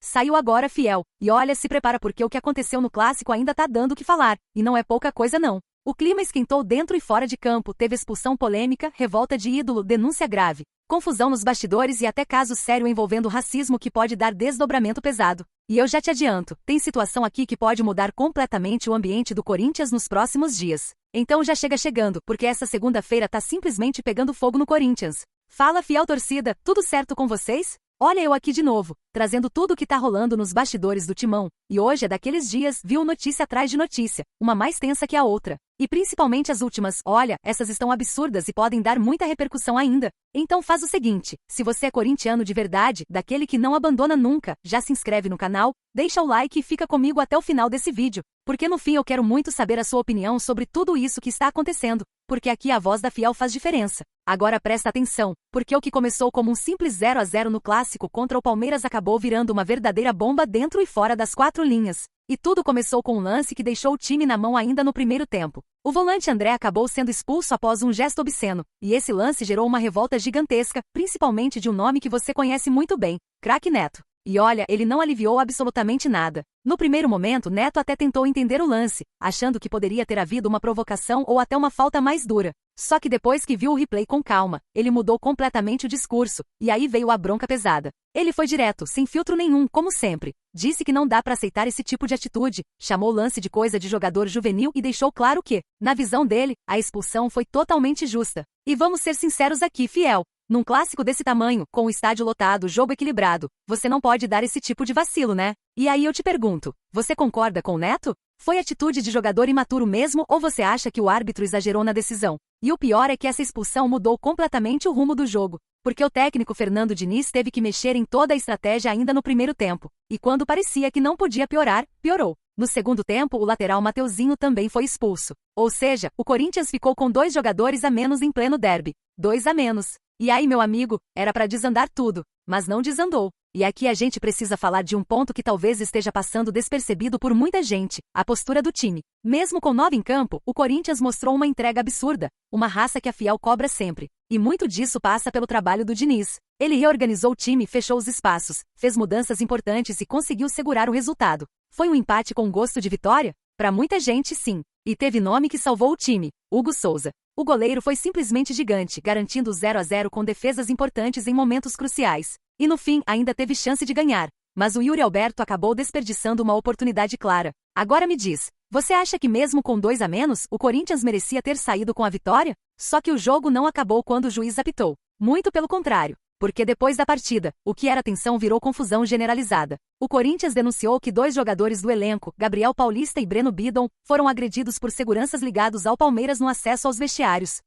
Saiu agora, fiel. E olha, se prepara porque o que aconteceu no clássico ainda tá dando o que falar. E não é pouca coisa não. O clima esquentou dentro e fora de campo, teve expulsão polêmica, revolta de ídolo, denúncia grave, confusão nos bastidores e até caso sério envolvendo racismo que pode dar desdobramento pesado. E eu já te adianto, tem situação aqui que pode mudar completamente o ambiente do Corinthians nos próximos dias. Então já chega chegando, porque essa segunda-feira tá simplesmente pegando fogo no Corinthians. Fala, fiel torcida, tudo certo com vocês? Olha eu aqui de novo, trazendo tudo o que tá rolando nos bastidores do Timão. E hoje é daqueles dias, viu notícia atrás de notícia, uma mais tensa que a outra. E principalmente as últimas, olha, essas estão absurdas e podem dar muita repercussão ainda. Então faz o seguinte, se você é corintiano de verdade, daquele que não abandona nunca, já se inscreve no canal, deixa o like e fica comigo até o final desse vídeo. Porque no fim eu quero muito saber a sua opinião sobre tudo isso que está acontecendo. Porque aqui a voz da fiel faz diferença. Agora presta atenção, porque o que começou como um simples 0-0 no clássico contra o Palmeiras acabou virando uma verdadeira bomba dentro e fora das quatro linhas. E tudo começou com um lance que deixou o time na mão ainda no primeiro tempo. O volante André acabou sendo expulso após um gesto obsceno, e esse lance gerou uma revolta gigantesca, principalmente de um nome que você conhece muito bem, Craque Neto. E olha, ele não aliviou absolutamente nada. No primeiro momento, Neto até tentou entender o lance, achando que poderia ter havido uma provocação ou até uma falta mais dura. Só que depois que viu o replay com calma, ele mudou completamente o discurso, e aí veio a bronca pesada. Ele foi direto, sem filtro nenhum, como sempre. Disse que não dá pra aceitar esse tipo de atitude, chamou o lance de coisa de jogador juvenil e deixou claro que, na visão dele, a expulsão foi totalmente justa. E vamos ser sinceros aqui, fiel. Num clássico desse tamanho, com o estádio lotado, jogo equilibrado, você não pode dar esse tipo de vacilo, né? E aí eu te pergunto, você concorda com o Neto? Foi atitude de jogador imaturo mesmo ou você acha que o árbitro exagerou na decisão? E o pior é que essa expulsão mudou completamente o rumo do jogo, porque o técnico Fernando Diniz teve que mexer em toda a estratégia ainda no primeiro tempo, e quando parecia que não podia piorar, piorou. No segundo tempo, o lateral Mateuzinho também foi expulso. Ou seja, o Corinthians ficou com 2 jogadores a menos em pleno derby. 2 a menos. E aí, meu amigo, era pra desandar tudo, mas não desandou. E aqui a gente precisa falar de um ponto que talvez esteja passando despercebido por muita gente, a postura do time. Mesmo com 9 em campo, o Corinthians mostrou uma entrega absurda, uma raça que a fiel cobra sempre. E muito disso passa pelo trabalho do Diniz. Ele reorganizou o time, fechou os espaços, fez mudanças importantes e conseguiu segurar o resultado. Foi um empate com gosto de vitória? Pra muita gente, sim. E teve nome que salvou o time, Hugo Souza. O goleiro foi simplesmente gigante, garantindo o 0-0 com defesas importantes em momentos cruciais. E no fim, ainda teve chance de ganhar. Mas o Yuri Alberto acabou desperdiçando uma oportunidade clara. Agora me diz, você acha que mesmo com 2 a menos, o Corinthians merecia ter saído com a vitória? Só que o jogo não acabou quando o juiz apitou. Muito pelo contrário. Porque depois da partida, o que era tensão virou confusão generalizada. O Corinthians denunciou que 2 jogadores do elenco, Gabriel Paulista e Breno Bidon, foram agredidos por seguranças ligados ao Palmeiras no acesso aos vestiários.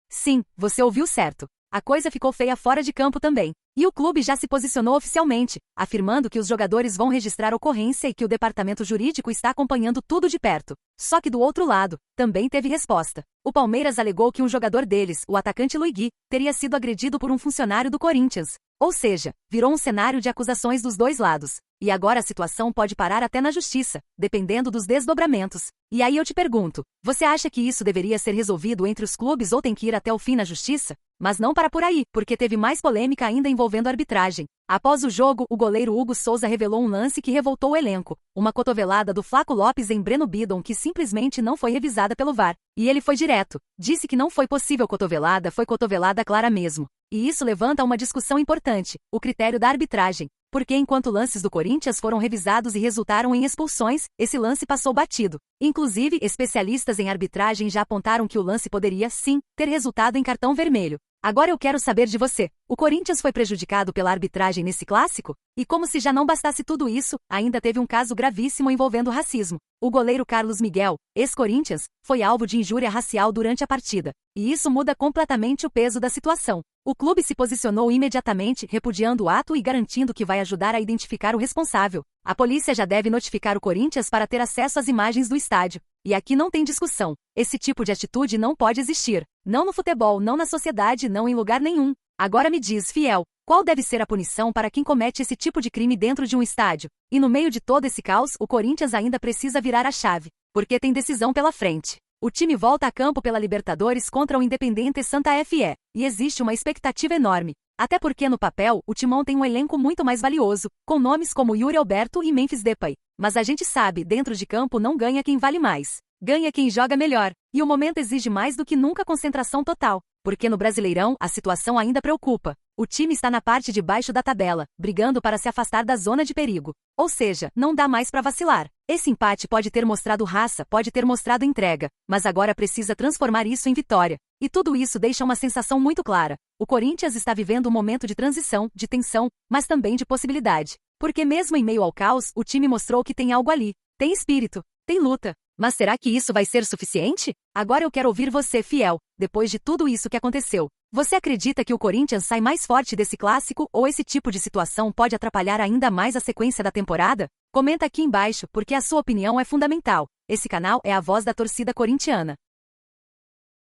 Sim, você ouviu certo. A coisa ficou feia fora de campo também. E o clube já se posicionou oficialmente, afirmando que os jogadores vão registrar ocorrência e que o departamento jurídico está acompanhando tudo de perto. Só que do outro lado, também teve resposta. O Palmeiras alegou que um jogador deles, o atacante Luigi, teria sido agredido por um funcionário do Corinthians. Ou seja, virou um cenário de acusações dos dois lados. E agora a situação pode parar até na justiça, dependendo dos desdobramentos. E aí eu te pergunto, você acha que isso deveria ser resolvido entre os clubes ou tem que ir até o fim na justiça? Mas não para por aí, porque teve mais polêmica ainda envolvendo a arbitragem. Após o jogo, o goleiro Hugo Souza revelou um lance que revoltou o elenco. Uma cotovelada do Flaco Lopes em Breno Bidon que simplesmente não foi revisada pelo VAR. E ele foi direto. Disse que não foi possível cotovelada, foi cotovelada clara mesmo. E isso levanta uma discussão importante, o critério da arbitragem. Porque enquanto lances do Corinthians foram revisados e resultaram em expulsões, esse lance passou batido. Inclusive, especialistas em arbitragem já apontaram que o lance poderia, sim, ter resultado em cartão vermelho. Agora eu quero saber de você. O Corinthians foi prejudicado pela arbitragem nesse clássico? E como se já não bastasse tudo isso, ainda teve um caso gravíssimo envolvendo racismo. O goleiro Carlos Miguel, ex-Corinthians, foi alvo de injúria racial durante a partida. E isso muda completamente o peso da situação. O clube se posicionou imediatamente, repudiando o ato e garantindo que vai ajudar a identificar o responsável. A polícia já deve notificar o Corinthians para ter acesso às imagens do estádio. E aqui não tem discussão. Esse tipo de atitude não pode existir. Não no futebol, não na sociedade, não em lugar nenhum. Agora me diz, fiel, qual deve ser a punição para quem comete esse tipo de crime dentro de um estádio? E no meio de todo esse caos, o Corinthians ainda precisa virar a chave. Porque tem decisão pela frente. O time volta a campo pela Libertadores contra o Independiente Santa Fe. E existe uma expectativa enorme. Até porque no papel, o Timão tem um elenco muito mais valioso, com nomes como Yuri Alberto e Memphis Depay. Mas a gente sabe, dentro de campo não ganha quem vale mais. Ganha quem joga melhor. E o momento exige mais do que nunca concentração total. Porque no Brasileirão, a situação ainda preocupa. O time está na parte de baixo da tabela, brigando para se afastar da zona de perigo. Ou seja, não dá mais para vacilar. Esse empate pode ter mostrado raça, pode ter mostrado entrega, mas agora precisa transformar isso em vitória. E tudo isso deixa uma sensação muito clara. O Corinthians está vivendo um momento de transição, de tensão, mas também de possibilidade. Porque mesmo em meio ao caos, o time mostrou que tem algo ali. Tem espírito, tem luta. Mas será que isso vai ser suficiente? Agora eu quero ouvir você, fiel, depois de tudo isso que aconteceu. Você acredita que o Corinthians sai mais forte desse clássico ou esse tipo de situação pode atrapalhar ainda mais a sequência da temporada? Comenta aqui embaixo, porque a sua opinião é fundamental. Esse canal é a voz da torcida corintiana.